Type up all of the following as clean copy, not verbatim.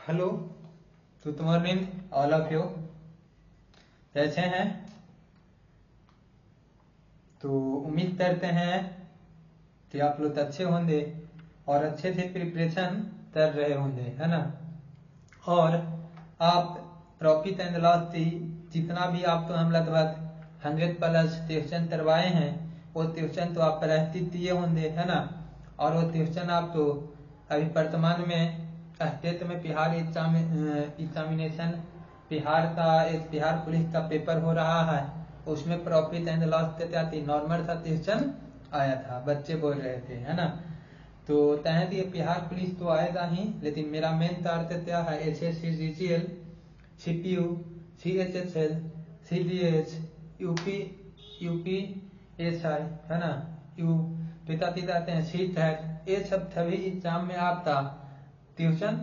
Hello, good morning all of you. कैसे हैं? तो उम्मीद करते हैं कि आप लोग अच्छे होंगे और अच्छे से प्रिपरेशन कर रहे होंगे, है ना। और आप प्रॉफिट एंड लॉस की जितना भी आप तो हम लगभग 100+ ट्यूशन करवाए हैं, वो ट्यूशन तो आप प्रैक्टिस किए होंगे, है ना। और वो ट्यूशन आप तो अभी वर्तमान में स्टेट में बिहार एग्जामिनेशन बिहार पुलिस का पेपर हो रहा है, उसमें प्रॉफिट एंड लॉस के तहत नॉर्मल सा ट्यूशन आया था, बच्चे बोल रहे थे, है ना। तो तहत ये बिहार पुलिस तो आएगा ही, लेकिन मेरा मेन टारगेट क्या है, SSC GGL CPU CHSL CGH UP SI, है ना, यू आते हैं CTET, ये सब सभी एग्जाम में आपका ट्यूशन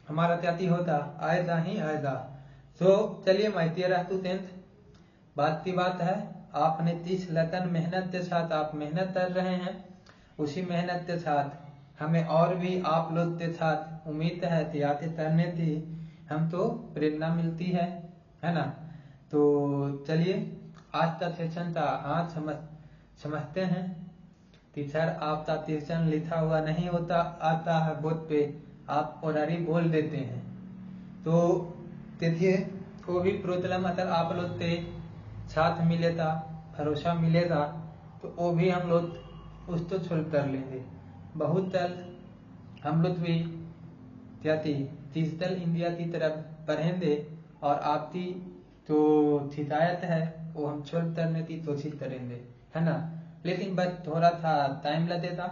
हमारा त्याती होता आएगा ही आएगा। सो चलिए माय डियर स्टूडेंट, बात की बात है, आपने 30 लगन मेहनत के साथ आप मेहनत कर रहे हैं, उसी मेहनत के साथ हमें और भी आप लोग के साथ उम्मीद है कि आगे करने की हम तो प्रेरणा मिलती है ना। तो चलिए आज का सेशन का आज समझते हैं। टीचर आपका ट्यूशन लिखा हुआ नहीं होता आता है बोर्ड पे, आप ऑर्डरी बोल देते हैं, तो देखिए वो भी प्रॉब्लम अगर आप लोग के साथ मिलेगा, भरोसा मिलेगा, तो वो भी हम लोग उसको सोल्व कर लेंगे। बहुत जल्द हम लोग भी डिजिटल इंडिया की तरफ बढ़ेंगे और आपकी जो शिकायत है वो हम सोल्व करने की कोशिश करेंगे, है ना। लेकिन बस थोड़ा सा टाइम लगेगा,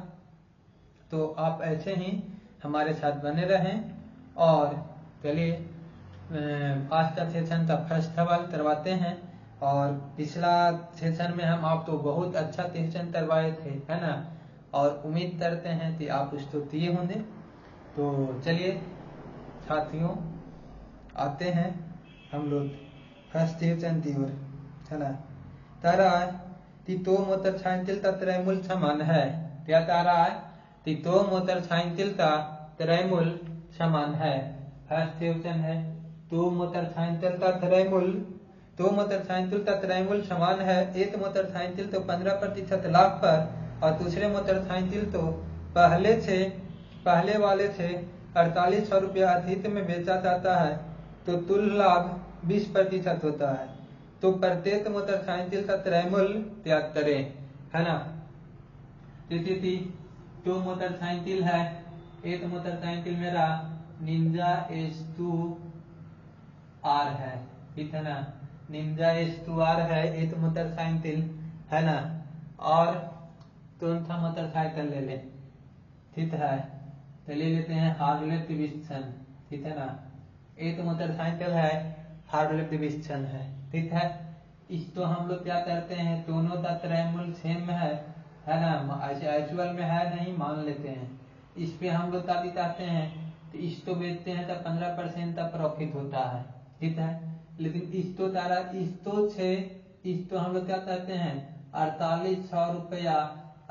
तो आप ऐसे ही हमारे साथ बने रहें। और चलिए आज का सेशन का फर्स्ट सवाल करवाते हैं। और पिछला सेशन में हम आपको बहुत अच्छा सेशन करवाए थे, है ना, और उम्मीद करते हैं कि आप उसको दिए होंगे। तो चलिए साथियों आते हैं हम लोग फर्स्ट सेशन की ओर, है ना। तारा कि दो मोटरसाइकिल का क्रय मूल्य समान है। क्या तारा है कि दो मोटरसाइकिल का क्रय मूल्य समान है। फर्स्ट क्वेश्चन है, दो मोटरसाइकिल का क्रय मूल्य समान है। एक मोटरसाइकिल तो 15% लाभ पर और दूसरे मोटरसाइकिल तो पहले वाले से 4800 रुपया अधिक में बेचा जाता है, तो कुल लाभ 20% होता है। तो प्रत्येक मोटरसाइकिल का क्रय मूल्य त्याग करें, है ना। जैसे दो मोटरसाइकिल है, एक मोटरसाइकिल मेरा निंजा S2R है, ठीक है ना, निंजा S2R है एक मोटरसाइकिल, है ना। और कौन सा मोटरसाइकिल ले लें, ठीक है, तो ले लेते हैं हार्ले डिविजन, ठीक है ना। एक मोटरसाइकिल है हार्ले डिविजन है, ठीक है। इसको हम लोग क्या करते हैं, दोनों का क्रय मूल्य सेम है ना, ऐसे एक्चुअल में है नहीं मान लेते हैं। इस पे हम लोग क्या दिखाते हैं, तो इसको बेचते हैं तो 15% का प्रॉफिट होता है, ठीक है। लेकिन इसको हम लोग क्या करते हैं 4800 रुपया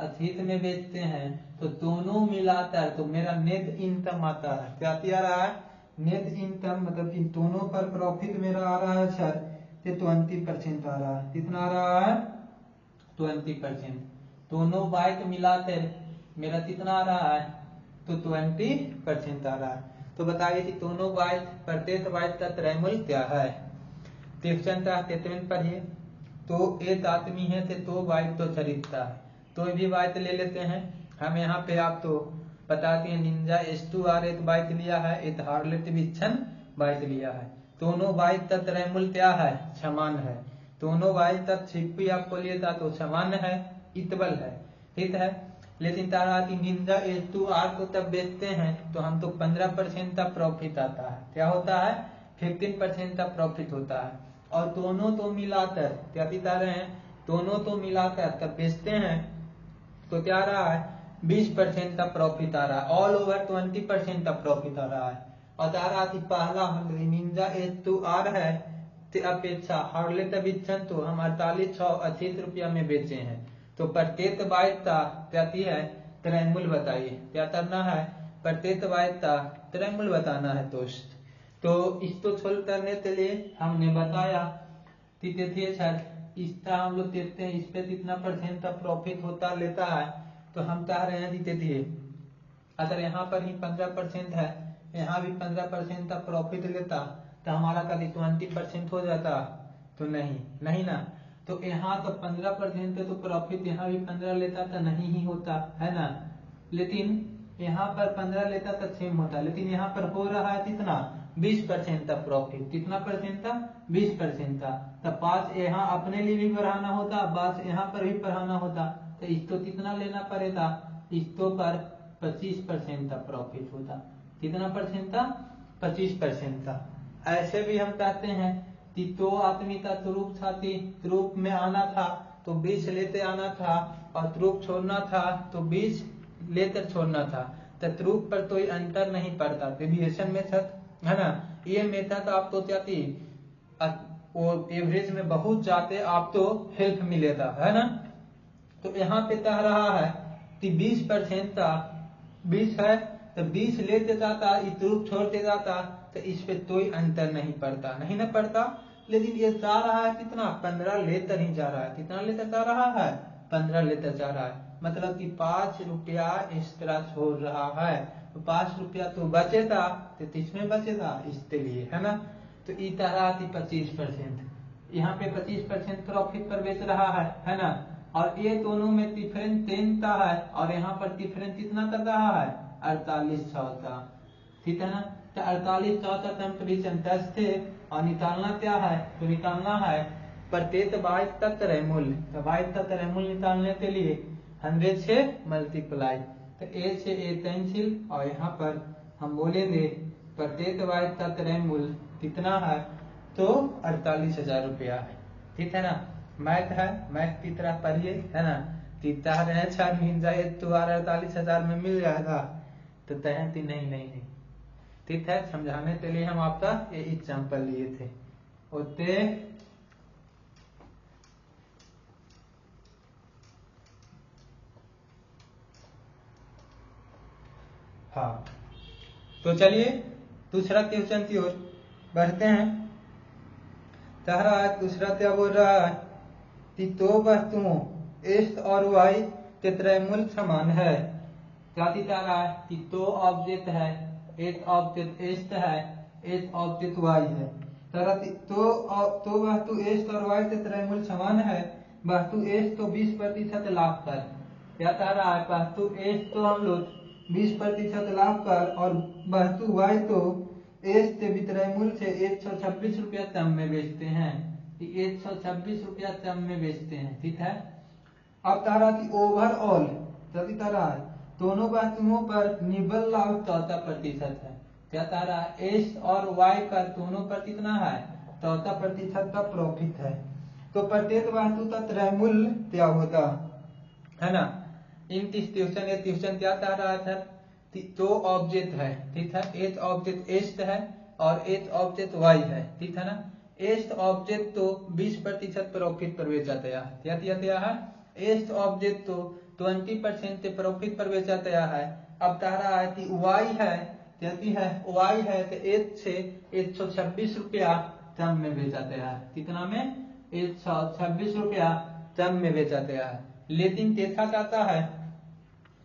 अधिक में बेचते हैं, तो दोनों मिलाकर तो मेरा नेट इनकम आता है। क्या आ रहा है, नेट इनकम, मतलब इन दोनों पर प्रॉफिट मेरा आ रहा है सर 20% आ रहा है। कितना आ रहा है 20%। दोनों बाइक मिलाकर मेरा कितना आ रहा है, तो 20% आ रहा है। तो बताइए कि दोनों बाइक प्रत्येक बाइक का क्रय मूल्य क्या है। क्वेश्चन का स्टेटमेंट पढ़िए। तो एक आदमी है तो दो बाइक तो खरीदता है, तो भी बाइक ले लेते हैं। हम यहाँ पे आप तो बताते हैं निंजा S2R एक बाइक लिया है, एक हार्ले डेविडसन बाइक लिया है। दोनों बाइक का क्रय मूल्य क्या है, समान है। दोनों बाइक का सीपी आपको लिया था तो समान है, इक्वल है, ठीक है। लेकिन तारा की निंजा S2R को तब बेचते हैं तो हम तो 15% का प्रॉफिट आता है। क्या होता है, 15% का प्रॉफिट होता है। और दोनों तो मिलाकर क्या बता रहे हैं, दोनों तो मिलाकर तब बेचते हैं तो क्या रहा है 20% का प्रॉफिट आ रहा है, ऑल ओवर 20% का प्रॉफिट आ रहा है। और तारा की पहला निंजा S2R है ते अपेक्षा हार्ले डेविडसन तो हम 4880 रुपया में बेचे हैं। तो प्रत्येक बाइक का क्या है क्रय मूल्य बताइए। क्या करना है, प्रत्येक वायता त्रैमूल बताना है दोस्त। तो इसको सोल्व करने के लिए हमने बताया कि देखिए सर इसका हम लोग देखते हैं इस पे कितना परसेंट का प्रॉफिट होता लेता है। तो हम चाह रहे हैं देखिए अगर यहाँ पर ही 15% है, यहाँ भी 15% का प्रॉफिट लेता तो हमारा कभी 20% हो जाता, तो नहीं ना। तो यहाँ तो 15% तो प्रॉफिट यहाँ भी 15 लेता तो नहीं ही होता है ना, लेकिन यहाँ पर 15 लेता तो सेम होता, लेकिन यहाँ पर हो रहा है कितना 20% का प्रॉफिट। कितना परसेंट था 20% का। तो 5 यहाँ अपने लिए भी बढ़ाना होता, 5 यहाँ पर भी बढ़ाना होता, तो इसको कितना लेना पड़ेगा, इसको पर 25% का प्रॉफिट होता। कितना परसेंट था 25% का। ऐसे भी हम कहते हैं कि 2 आदमी का ट्रूप था, ट्रूप में आना था तो 20 लेते आना था, और ट्रूप छोड़ना था तो 20 लेकर छोड़ना था। तो ट्रूप पर कोई अंतर नहीं पड़ता, डेविएशन मेथड है ना। ये मेथड आपको क्या थी वो एवरेज में बहुत ज्यादा आपको हेल्प मिलेगा है ना। तो यहाँ पे कह रहा है कि 20% का 20 है तो 20 लेते जाता, इस ट्रूप छोड़ते जाता, तो इस पे कोई अंतर नहीं पड़ता, नहीं ना पड़ता। लेकिन ये जा रहा है कितना 15 लेकर ही जा रहा है। कितना लेकर जा रहा है 15 लेकर जा रहा है, मतलब कि 5 रुपया एक्स्ट्रा छोड़ रहा है। तो 5 रुपया तो बचेगा, तो किसमें बचेगा इसके लिए है ना। तो इस तरह की 25%, यहाँ पे 25% प्रॉफिट पर बेच रहा है ना। और ये दोनों में डिफरेंस 10 का है, और यहाँ पर डिफरेंस कितना कर रहा है 4800 का, ठीक है ना। तो 4800 का कंपटीशन 10 थे, और निकालना क्या है, तो निकालना है प्रत्येक बाइक का त्रैमूल। तो बाइक का त्रैमूल निकालने के लिए 100 से मल्टीप्लाई, तो ए से ए कैंसिल, और यहाँ पर हम बोलेंगे प्रत्येक बाइक का त्रैमूल कितना है, तो 48,000 रुपया है, ठीक है ना। मैथ है, मैथ की तरह पढ़िए है ना। तीता रहे 4 मिल जाए तो 48,000 में मिल जाएगा, तो तहती नहीं, ठीक है। समझाने के लिए हम आपका ये एग्जाम्पल लिए थे। ओते हाँ, तो चलिए दूसरा क्वेश्चन की ओर बढ़ते हैं। कह रहा है दूसरा क्या बोल रहा है कि 2 वस्तुओं एक्स और वाई के त्रैमूल समान है। क्या दिखा रहा है कि 2 ऑब्जेक्ट है, एक ऑब्जेक्ट एक्स है, एक ऑब्जेक्ट वाई है। तो वस्तु एक्स और वाई के त्रैमूल समान है। वस्तु एक्स तो 20% लाभ कर, क्या कह रहा है वस्तु एक्स तो हम लोग 20% लाभ कर, और वस्तु वाई तो एस के विक्रयमूल्य से 126 रुपया कम में बेचते हैं, 126 रुपया कम में बेचते हैं, ठीक है। अब कह रहा कि ओवरऑल सभी कह रहा है दोनों वस्तुओं पर निव्वल लाभ 14% है। क्या कह रहा है एस और वाई का दोनों पर कितना है 14% का प्रॉफिट है। तो प्रत्येक वस्तु का त्रैमूल्य क्या होगा है ना। इन ट्यूशन क्या कह रहा था, 2 ऑब्जेक्ट है, ठीक है। एक ऑब्जेक्ट एस्ट है और एक ऑब्जेक्ट वाई है, ठीक है ना। एस्ट ऑब्जेक्ट तो 20% प्रॉफिट पर बेचा गया, क्या दिया गया है एस्ट ऑब्जेक्ट तो 20% प्रॉफिट पर बेचा गया है। अब कह रहा है कि वाई है, कहती है वाई है तो 1 से 126 रुपया कम में बेचा गया है। कितना में 126 रुपया कम में बेचा गया है। लेकिन देखा जाता है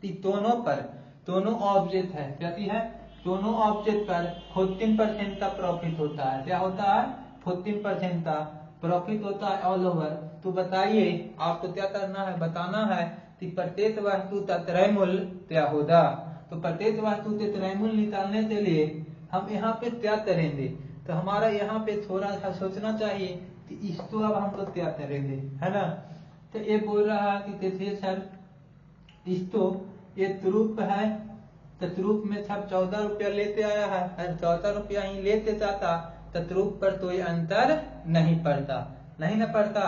कि दोनों ऑब्जेक्ट है, कहती है दोनों ऑब्जेक्ट पर 14% का प्रॉफिट होता है। क्या होता है 14% का प्रॉफिट होता है ऑल ओवर। तो बताइए आपको क्या करना है, बताना है कि प्रत्येक वस्तु का त्रैमूल्य क्या होगा। तो प्रत्येक वस्तु के त्रैमूल्य निकालने के लिए हम यहाँ पे क्या करेंगे, तो हमारा यहाँ पे थोड़ा सा सोचना चाहिए कि इसको अब हम लोग क्या करेंगे है ना। तो ये बोल रहा है कि देखिए सर इसको ये ट्रूप है, तो ट्रूप में सब 14 रुपया लेते आया है, और 14 रुपया ही लेते जाता तो ट्रूप पर कोई अंतर नहीं पड़ता, नहीं न पड़ता।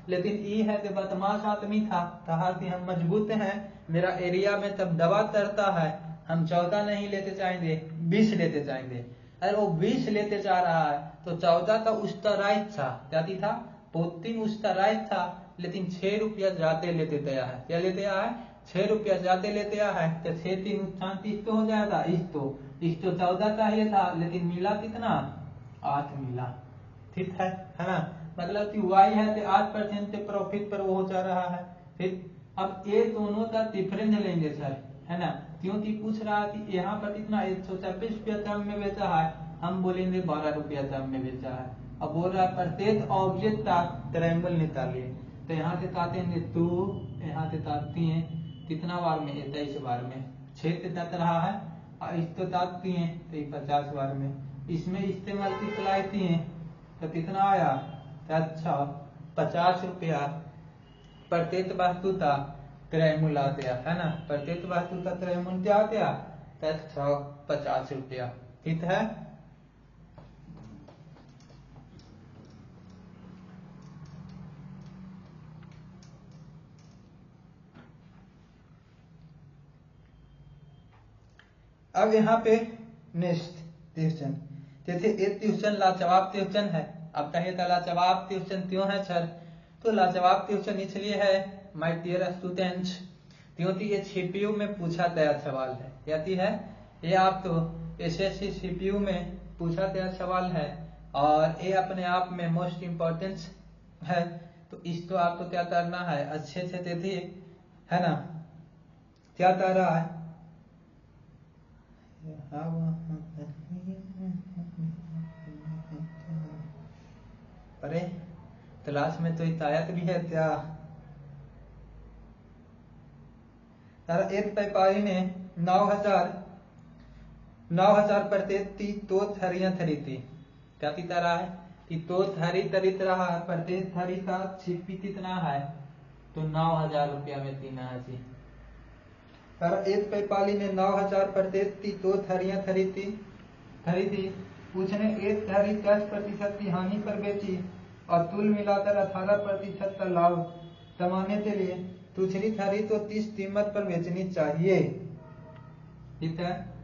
लेकिन ये है कि बदमाश आदमी था, कहा कि हम मजबूत हैं, मेरा एरिया में तब दवा करता है, हम 14 नहीं लेते जाएंगे 20 लेते जाएंगे। अरे वो 20 लेते जा रहा है तो 14 का उसका राइट था, जाती था 14 उसका राइट था, लेकिन 6 रुपया ज्यादा लेते गया है। क्या लेते आया है 6 रुपया ज्यादा लेते आ है तो 6 3 39 तो हो जाएगा। इस तो 14 चाहिए था लेकिन मिला कितना 8 मिला। ठीक है ना। मतलब कि y है तो 8% के प्रॉफिट पर वो हो जा रहा है। फिर अब ये दोनों का डिफरेंस लेंगे सर, है ना, क्योंकि पूछ रहा है कि यहाँ पर कितना 126 रुपया टर्म में बेचा है, हम बोलेंगे 12 रुपया टर्म में बेचा है। अब बोल रहा है प्रत्येक ऑब्जेक्ट का ट्रायंगल निकालिए, तो यहाँ से काटेंगे 2, यहाँ से काटती है कितना बार में 23 बार में, 6 से काट रहा है और इसको काटती है तो 50 बार में, इसमें इस्तेमाल मल्टीप्लाई है तो कितना आया, अच्छा 50 रुपया प्रत्येक वस्तु का त्रयमूल आ गया, है ना, प्रत्येक वस्तु का त्रयमूल क्या आ गया, 50 रुपया। ठीक है। अब यहाँ पे नेक्स्ट क्वेश्चन, जैसे एक क्वेश्चन लाजवाब क्वेश्चन है। अब कहिएगा लाजवाब क्वेश्चन क्यों है सर, तो लाजवाब क्वेश्चन इसलिए है माय डियर स्टूडेंट्स क्योंकि ये सीपीयू में पूछा गया सवाल है। यदि है ये आप तो एसएससी सीपीयू में पूछा गया सवाल है और ये अपने आप में मोस्ट इम्पोर्टेंट है, तो इसको आपको क्या करना है, अच्छे से देखिए, है ना, क्या कर रहा है, अरे क्लास में तो हिदायत भी है क्या, एक व्यापारी ने 9,000 प्रति तो थरियां खरीदी। क्या कितना रहा है कि तो थरी खरीद रहा है, प्रत्येक थरी का छिपी कितना है, तो 9,000 रुपया में 3 है जी। एक व्यापारी ने 9,000 प्रति तो थरियां खरीदी, उसने एक थरी 10% की हानि पर बेची और कुल मिलाकर 18% का लाभ कमाने के लिए दूसरी थरी तो 30 कीमत पर बेचनी चाहिए। ठीक है।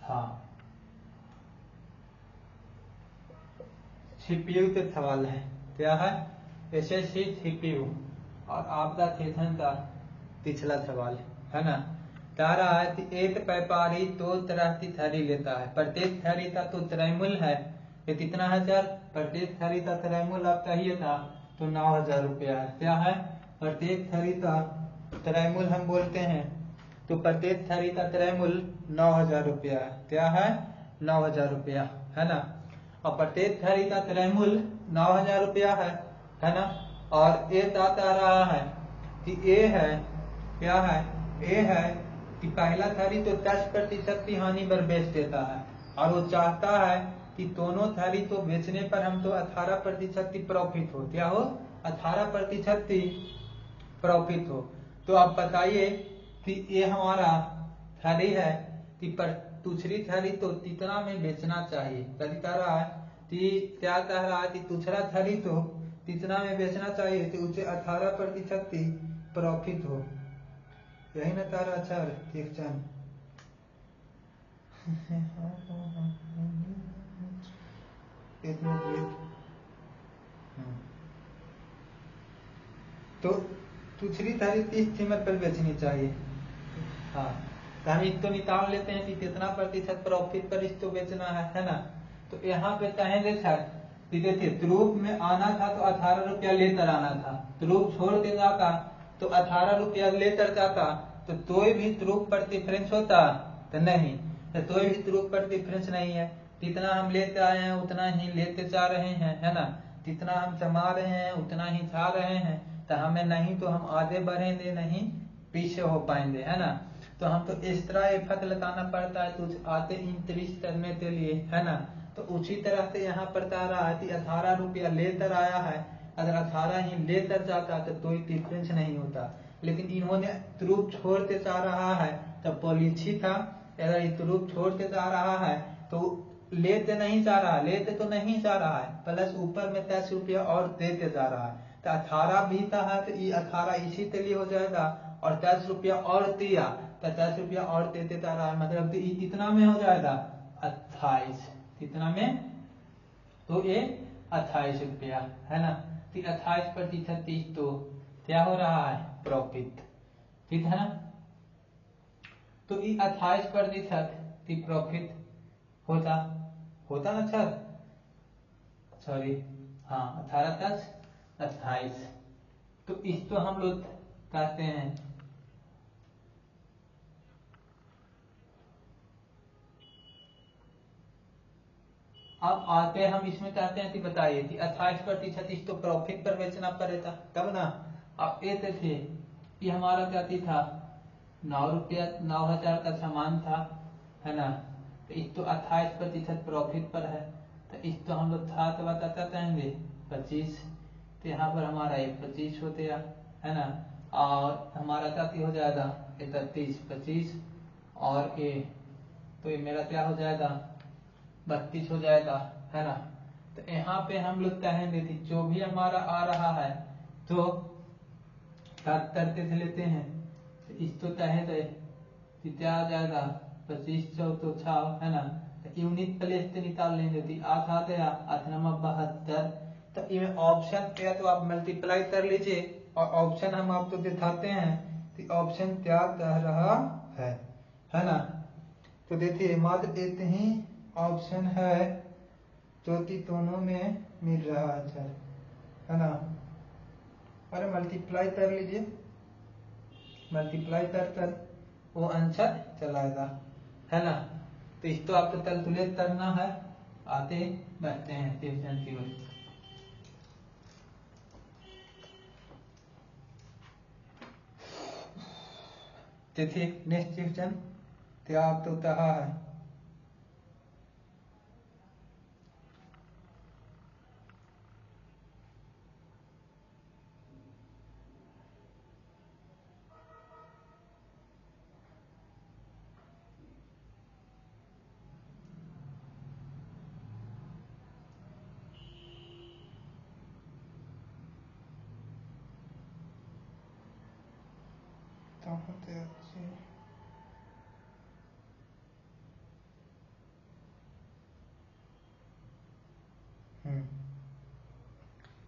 हाँ, सीपीयू के सवाल है, क्या है, एसएससी सीपीयू और आपका थेथन का पिछला सवाल है ना। कह रहा है कि एक व्यापारी 2 तरह की थैली लेता है, प्रत्येक थैली का तो त्रयमूल है, ये कितना है सर, प्रत्येक थैली का त्रयमूल आप चाहिए था तो 9,000 रुपया है। क्या है, प्रत्येक थैली का त्रयमूल हम बोलते हैं, तो प्रत्येक थैली का त्रयमूल 9,000 रुपया है। क्या है, 9,000 रुपया, है ना, और प्रत्येक थैली का त्रयमूल 9,000 रुपया है ना। और ये बता रहा है कि ए है, क्या है, ए है कि पहला थैली तो 10% की हानि पर बेच देता है और वो चाहता है कि दोनों थैली तो बेचने पर हम तो 18% की प्रॉफिट हो, क्या हो, 18% की प्रॉफिट हो। तो आप बताइए कि ये हमारा थैली है कि पर दूसरी थैली तो कितना में बेचना चाहिए, कभी कह रहा है कि क्या कह रहा है कि दूसरा थैली तो कितना में बेचना चाहिए, तो उसे 18% की प्रॉफिट हो, यही ना कह रहा सर क्वेश्चन। तो दूसरी थैली 30 कीमत पर बेचनी चाहिए। हाँ, तो हम इसको निकाल लेते हैं कि कितना प्रतिशत प्रॉफिट पर इसको बेचना है ना। तो यहाँ पे कहेंगे सर कि देखिए ट्रूप में आना था तो 18 रुपया लेकर आना था, ट्रूप छोड़ के जाता तो 18 रुपया लेकर जाता, तो कोई भी ट्रूप पर डिफरेंस होता तो नहीं, तो कोई भी ट्रूप पर डिफरेंस नहीं है, जितना हम लेते आए हैं उतना ही लेते जा रहे हैं, है ना, जितना हम जमा रहे हैं उतना ही जा रहे हैं, तो हमें नहीं तो हम आगे बढ़ेंगे नहीं पीछे हो पाएंगे, है ना। तो हम तो इस तरह इफेक्ट लगाना पड़ता है कुछ आते इंक्रीज करने के लिए, है ना। तो उसी तरह से यहाँ पर कह रहा है कि 18 रुपया लेकर आया है, अगर 18 ही लेकर जाता तो कोई डिफरेंस नहीं होता, लेकिन इन्होंने ध्रुव छोड़ते जा रहा है, तब पॉलिसी था अगर ध्रुव छोड़ते जा रहा है तो लेते नहीं जा रहा, लेते तो नहीं जा रहा है, प्लस ऊपर में 10 रुपया और देते जा रहा है। तो 18 भी था तो ये 18 इसी के लिए हो जाएगा, और 10 रुपया और दिया तो 10 रुपया और देते जा रहा है, मतलब तो ये कितना में हो जाएगा 28, कितना में, तो ये 28 रुपया है ना। तो 28% तो क्या हो रहा है प्रॉफिट, ठीक है ना। तो ये 28% प्रॉफिट होता ना सर, सॉरी हाँ 18+28, तो इसको हम लोग कहते हैं अब आते हैं हम इसमें कहते हैं कि बताइए कि 28% इसको प्रॉफिट पर बेचना पड़ेगा तब ना। अब ये थे ये हमारा क्या था 9 का सामान था है ना, तो इसको 28% प्रॉफिट पर है, तो इसको हम लोग था तो बताता कहेंगे 25, तो यहाँ पर हमारा ये 25 होते है ना, और हमारा क्या हो जाएगा 31, 25 और ये, तो ये मेरा क्या हो जाएगा 32 हो जाएगा है ना। तो यहाँ पे हम लोग कहेंगे कि जो भी हमारा आ रहा है तो करते थे लेते हैं, तो इसको कहे तो क्या आ जाएगा 25 चौथो 6 है ना, तो यूनिट प्लेस से निकाल लेंगे तो 8 आ गया, 8 नंबर 72। तो ये ऑप्शन क्या तो आप मल्टीप्लाई कर लीजिए और ऑप्शन हम आपको दिखाते हैं कि ऑप्शन क्या कह रहा है ना। तो देखिए मात्र इतने ही ऑप्शन है जो कि दोनों में मिल रहा है ना। अरे मल्टीप्लाई कर लीजिए, मल्टीप्लाई कर वो आंसर चलाएगा है ना। तो इसको आपको कैलकुलेट करना है, आते बढ़ते हैं ट्यूशन की ओर। देखिए नेक्स्ट क्वेश्चन क्या आप तो कहा है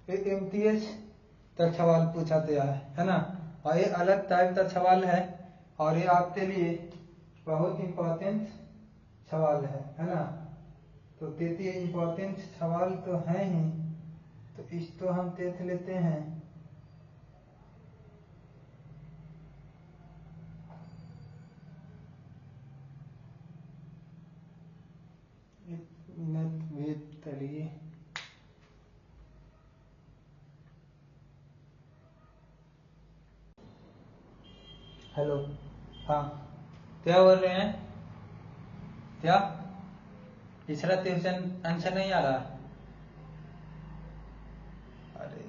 एक एमटीएस तक सवाल पूछा गया है ना, और ये अलग टाइप का सवाल है और ये आपके लिए बहुत इम्पोर्टेंट सवाल है ना। तो देखिए इम्पोर्टेंट सवाल तो है ही, तो इसको हम देख लेते हैं। एक मिनट वेट करिए। हेलो, हाँ क्या बोल रहे हैं, क्या तीसरा क्वेश्चन आंसर नहीं आ रहा। अरे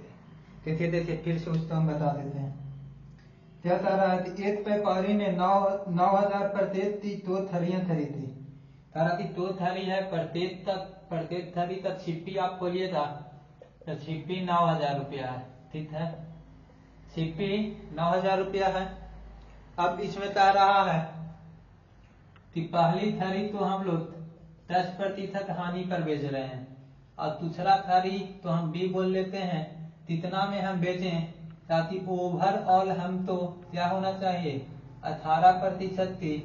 देखिए देखिए फिर से उसको हम बता देते हैं। क्या कह रहा है कि एक व्यापारी ने 9,000 प्रत्येक की 2 थैलियां खरीदी। कह रहा कि 2 थैली है, प्रत्येक थैली का छिप्पी आप खोलिएगा तो छिप्पी 9,000 रुपया है, ठीक है, छिप्पी 9,000 रुपया है। अब इसमें कह रहा है कि पहली थैली तो हम लोग 10% हानि पर बेच रहे हैं, और दूसरा थैली तो हम बी बोल लेते हैं, कितना में हम बेचें ताकि ओवरऑल हम तो क्या होना चाहिए 18% की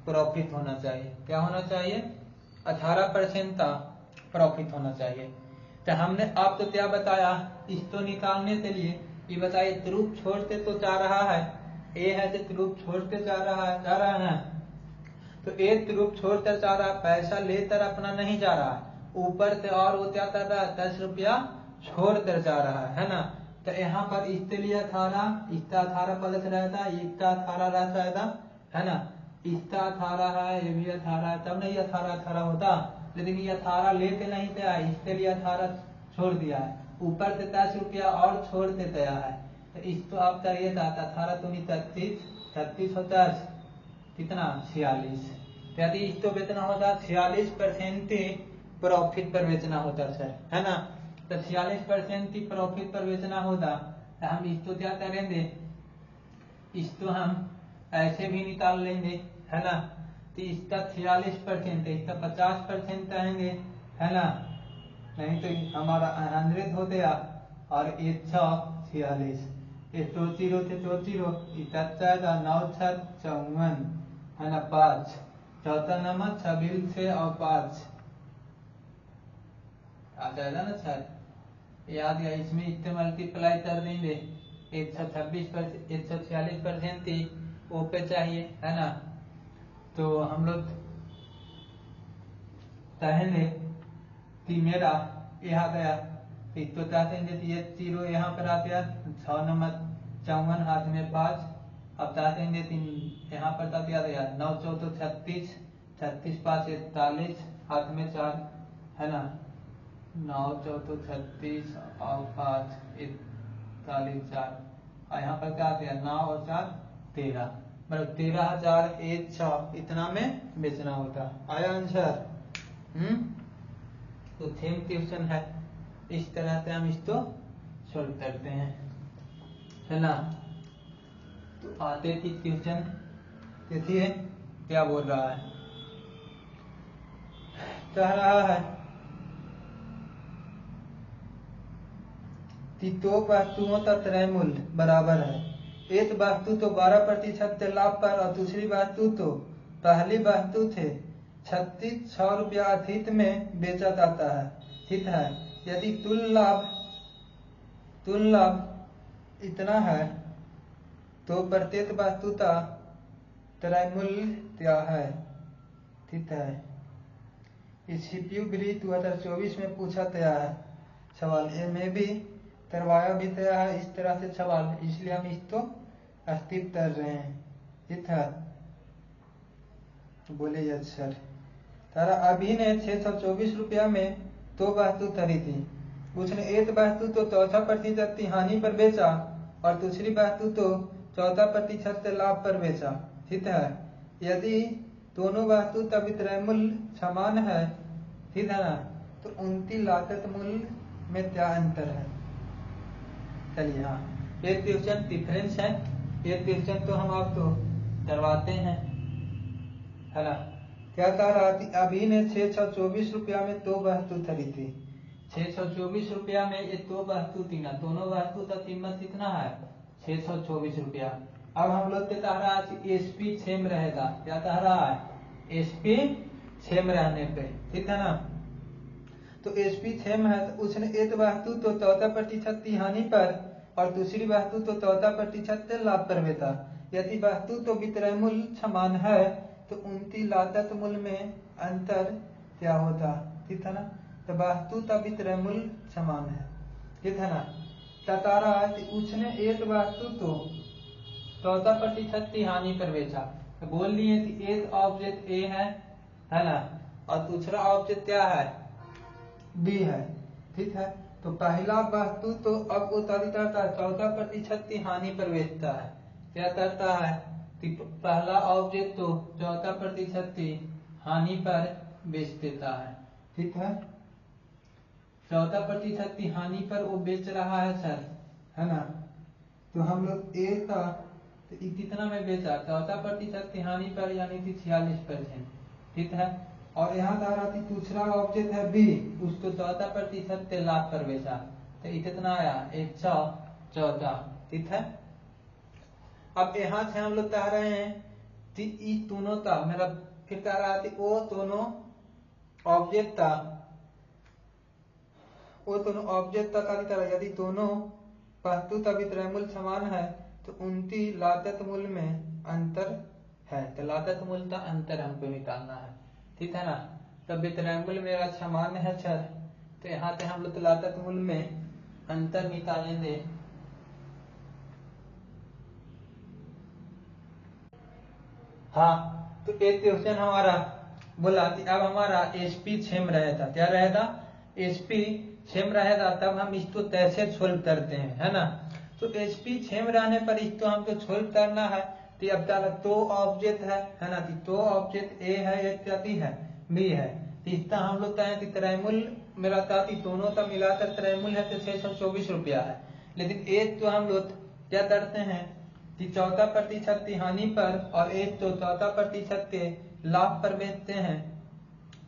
प्रॉफिट होना चाहिए। क्या होना चाहिए 18% का प्रॉफिट होना चाहिए। तो हमने आपको क्या बताया इसको निकालने के लिए, ये बताइए ग्रुप छोड़ते तो जा रहा है, ए है जो ग्रुप छोड़ते जा रहा है तो एक ग्रुप छोड़कर जा रहा है, पैसा लेकर अपना नहीं जा रहा है, ऊपर से और वो क्या कर रहा है 10 रुपया छोड़कर जा रहा है ना। तो यहाँ पर इसके लिए 18, इसका 18 प्लस रहता, इसका 18 रहता है ना, इसका 18 है, ये भी 18 है, तब नहीं 18 होता, लेकिन ये 18 लेते नहीं गया, इसके लिए 18 छोड़ दिया है, ऊपर से 10 रुपया और छोड़ते गया है, तो इस तो आप करिए था 18 दूनी 33, 36 होता है कितना 46। यदि इस तो बेचना होता 46% प्रॉफिट पर बेचना होता सर, है ना। तो 46% प्रॉफिट पर बेचना होता तो हम इस तो क्या करेंगे, इस तो हम ऐसे भी निकाल लेंगे, है ना। तो इसका 46% है, इसका 50% आएंगे, है ना। नहीं तो हमारा 100 हो गया और 146 ये 20 थे 20 इतना 9 6 54, है ना 5 चौथा नंबर 26 6 और 5 आ जाएगा ना सर, याद गया। इसमें इतने मल्टीप्लाई कर देंगे 146% थी वो पे चाहिए, है ना। तो हम लोग कहेंगे कि मेरा यहाँ गया तो चाहते हैं ये 0 यहाँ पर आ गया 6 नंबर 54 हाथ में 5, अब चाहते हैं 3 यहाँ पर तक याद गया 9 4 36 36 5 41 हाथ में 4, है ना। 9 4 36 और 5 41 4 और यहाँ पर क्या दिया 9 और 4 13, मतलब 13,001 इतना में बेचना होता। आया आंसर। तो थेम ट्यूशन है, इस तरह से हम इसको सोल्व करते हैं, है ना। तो आते थी ट्यूशन, देखिए क्या बोल रहा है, कह रहा है कि दो वस्तुओं का क्रय मूल्य बराबर है। एक वस्तु तो 12% के लाभ पर और दूसरी वस्तु तो पहली वस्तु थे 3600 रुपया अधिक में बेचा जाता है, ठीक है। यदि तुल लाभ इतना है तो प्रत्येक वस्तु का क्रय मूल्य क्या है, ठीक है। इस सीपीयू ग्री 2024 में पूछा गया है सवाल, ये में भी करवाया भी गया है इस तरह से सवाल, इसलिए हम इसको अस्तित्व कर रहे हैं, ठीक है। तो बोले यस सर। तारा अभी ने 624 रुपया में 2 वस्तु खरीदी, उसने एक वस्तु तो 14% की हानि पर बेचा और दूसरी वस्तु तो 14% के लाभ पर बेचा, ठीक है। यदि दोनों वस्तु का विक्रय मूल्य समान है, ठीक है ना, तो उनकी लागत मूल्य में क्या अंतर है। चलिए हाँ, ये क्वेश्चन डिफरेंस है, ये क्वेश्चन तो हम आपको करवाते हैं, है ना। क्या कह रहा थी, अभी ने 624 रुपया में 2 वस्तु खरीदी, 624 रुपया में ये 2 वस्तु थी ना, दोनों वस्तु का कीमत कितना है 624 रुपया। अब हम लोग के कह रहा है एसपी सेम रहेगा, क्या कह रहा है एसपी सेम रहने पे, ठीक है ना। तो एसपी सेम है तो उसने एक वस्तु तो 14% की हानि पर और दूसरी वस्तु तो 14% के लाभ पर बेचा। यदि वस्तु तो विक्रय मूल्य समान है तो उनकी लागत मूल्य में अंतर क्या होता, ठीक है ना। तो वस्तु का विक्रय मूल्य समान है, ठीक है ना। ततारा उसने एक वस्तु तो 14% की हानि पर बेचा, तो बोल दिए कि एक ऑब्जेक्ट ए है ना, और दूसरा ऑब्जेक्ट क्या है बी है, ठीक है। तो पहला वस्तु तो अब वो तरीका का 14% की हानि पर बेचता है, क्या करता है कि पहला ऑब्जेक्ट तो 14% की हानि पर बेच देता है, ठीक है। 14% की हानि पर वो बेच रहा है सर, है ना। तो हम लोग ए का तो कितना में बेचा 14% की हानि पर यानी कि 46%, ठीक है। और यहाँ रहा थी दूसरा ऑब्जेक्ट है बी, उसको 14% के लाभ पर बेचा, तो कितना आया 114, ठीक है। अब यहाँ से हम लोग कह रहे हैं कि इस दोनों का मेरा फिर कह रहा थी वो दोनों ऑब्जेक्ट का यदि दोनों वस्तु का विक्रय मूल्य समान है तो उनकी लागत मूल्य में अंतर है, तो लागत मूल्य का अंतर हमको निकालना है, ठीक है ना। तब विक्रय मूल्य मेरा समान है सर, तो यहाँ पे हम लोग लागत मूल्य में अंतर निकालेंगे। हाँ, तो एक क्वेश्चन हमारा बोला कि अब हमारा एसपी सेम रहेगा, क्या रहेगा एसपी सेम रहेगा, तब हम इसको कैसे सोल्व करते हैं, है ना। तो HP 6 में रहने पर इसको हमको सोल्व करना है। तो अब तक तो ऑब्जेक्ट है ना, तो ऑब्जेक्ट A है, एक जाति है B है। तो इसका हम लोग कहें त्रैमूल मिलाता दोनों का मिलाकर त्रैमूल है तो 624 रुपया है। लेकिन एक तो हम लोग क्या करते हैं कि 14% की हानि पर और एक तो 14% के लाभ पर बेचते हैं,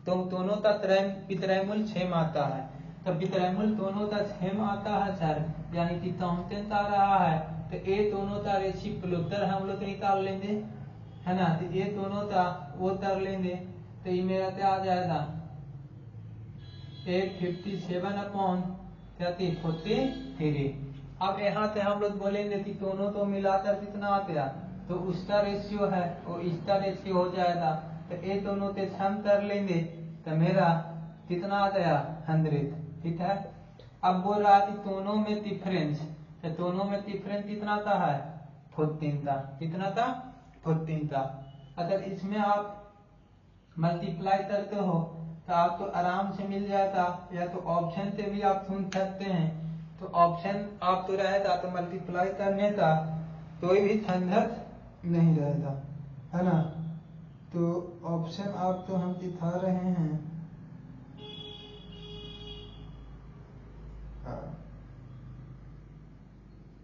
तो दोनों का त्रैमूल 6 आता है। तो त्रैमूल दोनों का 6 आता है सर, यानी कि काउंटेंट आ रहा है। तो ए दोनों का रेसिप्रोकल हम लोग निकाल लेंगे, है ना। तो ये दोनों का वो कर लेंगे, तो ये मेरा क्या आ जाएगा 857/43। अब यहाँ से हम लोग बोलेंगे कि दोनों तो मिलाकर कितना आ गया, तो उसका रेशियो है वो इसका रेशियो हो जाएगा। तो ये दोनों के सम कर लेंगे तो मेरा कितना आ गया 100, ठीक है। अब बोल रहा कि दोनों में डिफरेंस, तो दोनों में डिफरेंस कितना था है 14 था, कितना था 14 था। अगर इसमें आप मल्टीप्लाई करते हो तो आपको आराम से मिल जाता, या तो ऑप्शन से भी आप सुन सकते हैं। तो ऑप्शन आप तो रहेगा तो मल्टीप्लाई करने का कोई भी झंझट नहीं रहेगा, है ना। तो ऑप्शन आप तो हम दिखा रहे हैं,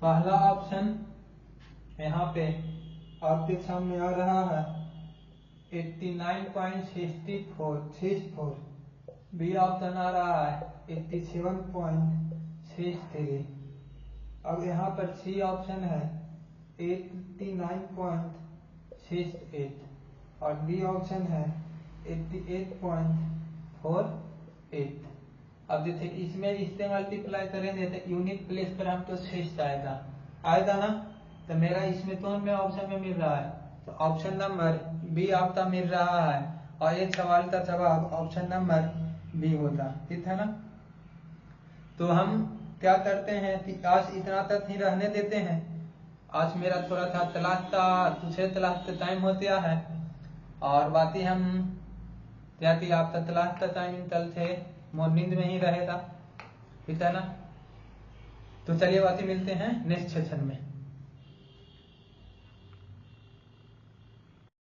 पहला ऑप्शन यहाँ पे आपके सामने आ रहा है 89.64। बी ऑप्शन आ रहा है 87.63। अब यहाँ पर सी ऑप्शन है 89.68 और डी ऑप्शन है 88.48। अब जैसे इसमें इससे मल्टीप्लाई करेंगे तो यूनिट प्लेस पर हमको 6 आएगा ना। तो मेरा इसमें कौन में ऑप्शन में मिल रहा है, तो ऑप्शन नंबर बी आपका मिल रहा है। और एक सवाल का जवाब ऑप्शन नंबर बी होता, ठीक है ना। तो हम क्या करते हैं कि आज इतना तक ही रहने देते हैं। आज मेरा थोड़ा था तलाश का, दूसरे तलाश का टाइम हो गया है, और बाकी हम क्या कि आपका तलाश का टाइम कल से मॉर्निंग में ही रहेगा, ठीक है ना। तो चलिए बाकी मिलते हैं नेक्स्ट सेशन में।